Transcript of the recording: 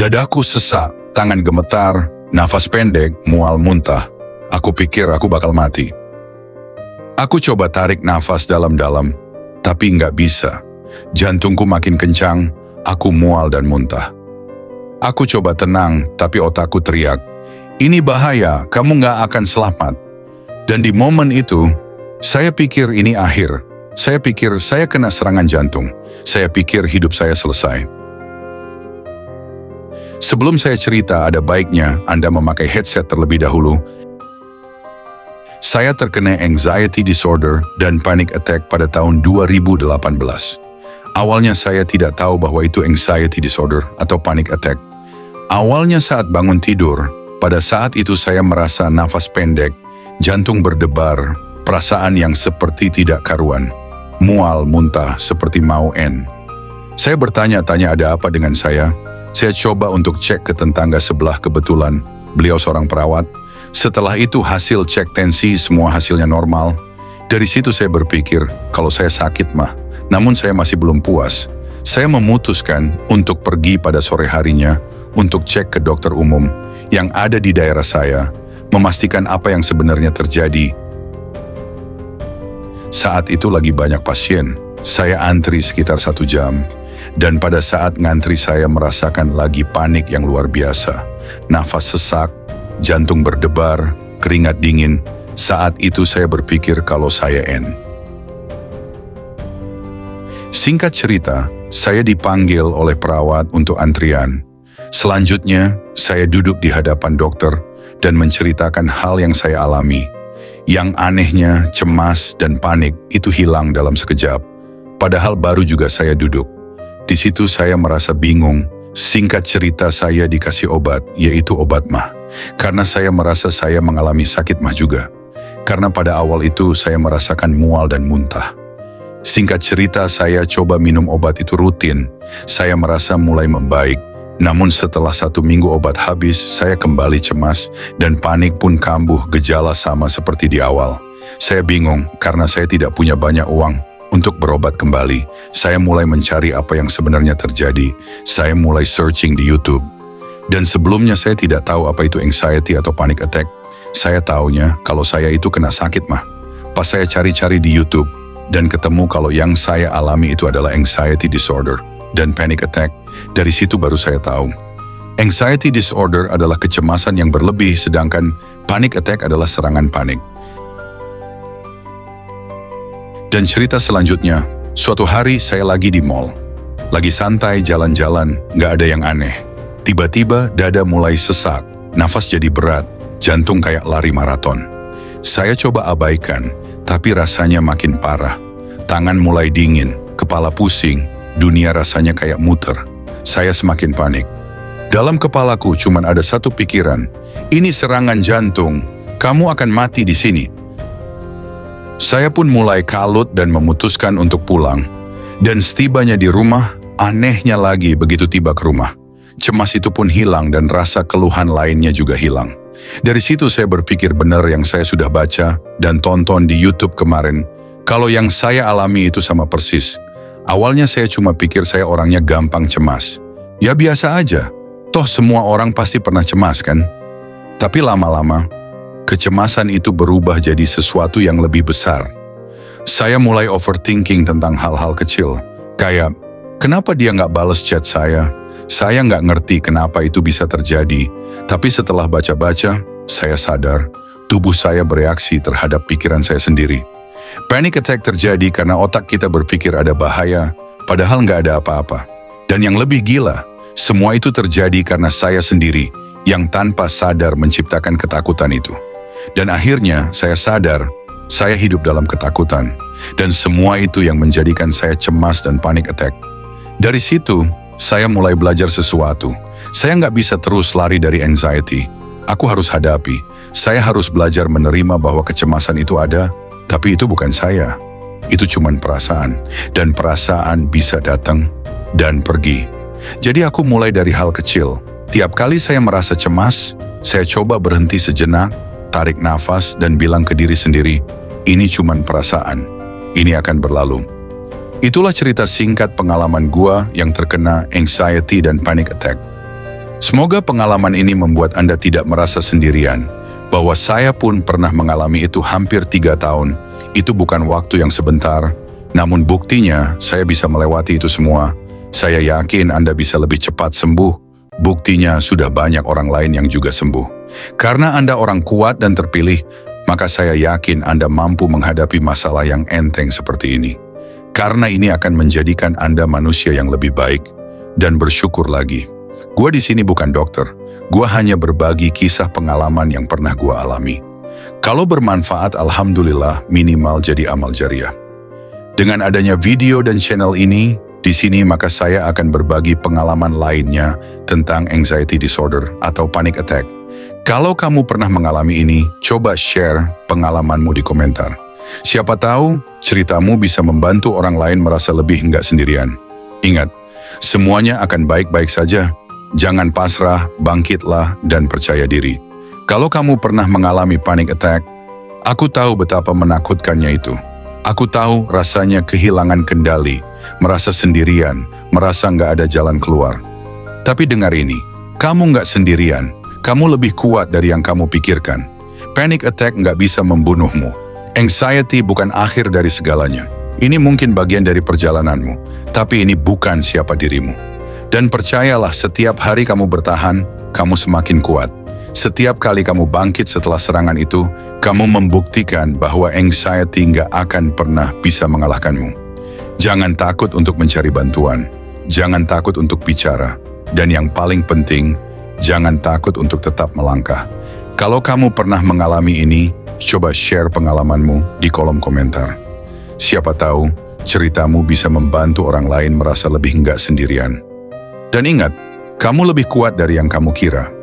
Dadaku sesak, tangan gemetar, nafas pendek, mual muntah. Aku pikir aku bakal mati. Aku coba tarik nafas dalam-dalam, tapi nggak bisa. Jantungku makin kencang, aku mual dan muntah. Aku coba tenang, tapi otakku teriak, "Ini bahaya, kamu nggak akan selamat." Dan di momen itu, saya pikir ini akhir. Saya pikir saya kena serangan jantung. Saya pikir hidup saya selesai. Sebelum saya cerita, ada baiknya Anda memakai headset terlebih dahulu. Saya terkena anxiety disorder dan panic attack pada tahun 2018. Awalnya saya tidak tahu bahwa itu anxiety disorder atau panic attack. Awalnya saat bangun tidur, pada saat itu saya merasa nafas pendek, jantung berdebar, perasaan yang seperti tidak karuan, mual, muntah, seperti mau end. Saya bertanya-tanya ada apa dengan saya. Saya coba untuk cek ke tetangga sebelah, kebetulan beliau seorang perawat. Setelah itu hasil cek tensi semua hasilnya normal. Dari situ saya berpikir kalau saya sakit mah, namun saya masih belum puas. Saya memutuskan untuk pergi pada sore harinya untuk cek ke dokter umum yang ada di daerah saya, memastikan apa yang sebenarnya terjadi. Saat itu lagi banyak pasien, saya antri sekitar 1 jam. Dan pada saat ngantri saya merasakan lagi panik yang luar biasa. Nafas sesak, jantung berdebar, keringat dingin. Saat itu saya berpikir kalau saya end. Singkat cerita, saya dipanggil oleh perawat untuk antrian. Selanjutnya, saya duduk di hadapan dokter dan menceritakan hal yang saya alami. Yang anehnya, cemas dan panik itu hilang dalam sekejap. Padahal baru juga saya duduk. Di situ saya merasa bingung. Singkat cerita, saya dikasih obat, yaitu obat mah. Karena saya merasa saya mengalami sakit mah juga. Karena pada awal itu saya merasakan mual dan muntah. Singkat cerita, saya coba minum obat itu rutin. Saya merasa mulai membaik. Namun setelah 1 minggu obat habis, saya kembali cemas dan panik pun kambuh, gejala sama seperti di awal. Saya bingung karena saya tidak punya banyak uang untuk berobat kembali. Saya mulai mencari apa yang sebenarnya terjadi. Saya mulai searching di YouTube. Dan sebelumnya saya tidak tahu apa itu anxiety atau panic attack. Saya taunya kalau saya itu kena sakit mah. Pas saya cari-cari di YouTube dan ketemu kalau yang saya alami itu adalah anxiety disorder dan panic attack. Dari situ baru saya tahu. Anxiety disorder adalah kecemasan yang berlebih, sedangkan panic attack adalah serangan panik. Dan cerita selanjutnya, suatu hari saya lagi di mall. Lagi santai jalan-jalan, nggak ada yang aneh. Tiba-tiba dada mulai sesak, nafas jadi berat, jantung kayak lari maraton. Saya coba abaikan, tapi rasanya makin parah. Tangan mulai dingin, kepala pusing, dunia rasanya kayak muter. Saya semakin panik. Dalam kepalaku cuman ada satu pikiran, ini serangan jantung, kamu akan mati di sini. Saya pun mulai kalut dan memutuskan untuk pulang. Dan setibanya di rumah, anehnya lagi begitu tiba ke rumah. Cemas itu pun hilang dan rasa keluhan lainnya juga hilang. Dari situ saya berpikir benar yang saya sudah baca dan tonton di YouTube kemarin. Kalau yang saya alami itu sama persis. Awalnya saya cuma pikir saya orangnya gampang cemas. Ya biasa aja, toh semua orang pasti pernah cemas kan? Tapi lama-lama, kecemasan itu berubah jadi sesuatu yang lebih besar. Saya mulai overthinking tentang hal-hal kecil. Kayak, kenapa dia nggak balas chat saya? Saya nggak ngerti kenapa itu bisa terjadi. Tapi setelah baca-baca, saya sadar, tubuh saya bereaksi terhadap pikiran saya sendiri. Panic attack terjadi karena otak kita berpikir ada bahaya, padahal nggak ada apa-apa. Dan yang lebih gila, semua itu terjadi karena saya sendiri yang tanpa sadar menciptakan ketakutan itu. Dan akhirnya saya sadar, saya hidup dalam ketakutan. Dan semua itu yang menjadikan saya cemas dan panic attack. Dari situ, saya mulai belajar sesuatu. Saya nggak bisa terus lari dari anxiety. Aku harus hadapi. Saya harus belajar menerima bahwa kecemasan itu ada, tapi itu bukan saya. Itu cuman perasaan. Dan perasaan bisa datang dan pergi. Jadi aku mulai dari hal kecil. Tiap kali saya merasa cemas, saya coba berhenti sejenak, tarik nafas dan bilang ke diri sendiri, ini cuman perasaan, ini akan berlalu. Itulah cerita singkat pengalaman gua yang terkena anxiety dan panic attack. Semoga pengalaman ini membuat Anda tidak merasa sendirian, bahwa saya pun pernah mengalami itu hampir 3 tahun. Itu bukan waktu yang sebentar, namun buktinya saya bisa melewati itu semua. Saya yakin Anda bisa lebih cepat sembuh. Buktinya sudah banyak orang lain yang juga sembuh. Karena Anda orang kuat dan terpilih, maka saya yakin Anda mampu menghadapi masalah yang enteng seperti ini. Karena ini akan menjadikan Anda manusia yang lebih baik dan bersyukur lagi. Gua di sini bukan dokter, gua hanya berbagi kisah pengalaman yang pernah gua alami. Kalau bermanfaat, alhamdulillah, minimal jadi amal jariah. Dengan adanya video dan channel ini, di sini maka saya akan berbagi pengalaman lainnya tentang anxiety disorder atau panic attack. Kalau kamu pernah mengalami ini, coba share pengalamanmu di komentar. Siapa tahu ceritamu bisa membantu orang lain merasa lebih enggak sendirian. Ingat, semuanya akan baik-baik saja. Jangan pasrah, bangkitlah, dan percaya diri. Kalau kamu pernah mengalami panic attack, aku tahu betapa menakutkannya itu. Aku tahu rasanya kehilangan kendali, merasa sendirian, merasa nggak ada jalan keluar. Tapi dengar ini, kamu nggak sendirian, kamu lebih kuat dari yang kamu pikirkan. Panic attack nggak bisa membunuhmu. Anxiety bukan akhir dari segalanya. Ini mungkin bagian dari perjalananmu, tapi ini bukan siapa dirimu. Dan percayalah, setiap hari kamu bertahan, kamu semakin kuat. Setiap kali kamu bangkit setelah serangan itu, kamu membuktikan bahwa anxiety nggak akan pernah bisa mengalahkanmu. Jangan takut untuk mencari bantuan. Jangan takut untuk bicara. Dan yang paling penting, jangan takut untuk tetap melangkah. Kalau kamu pernah mengalami ini, coba share pengalamanmu di kolom komentar. Siapa tahu, ceritamu bisa membantu orang lain merasa lebih nggak sendirian. Dan ingat, kamu lebih kuat dari yang kamu kira.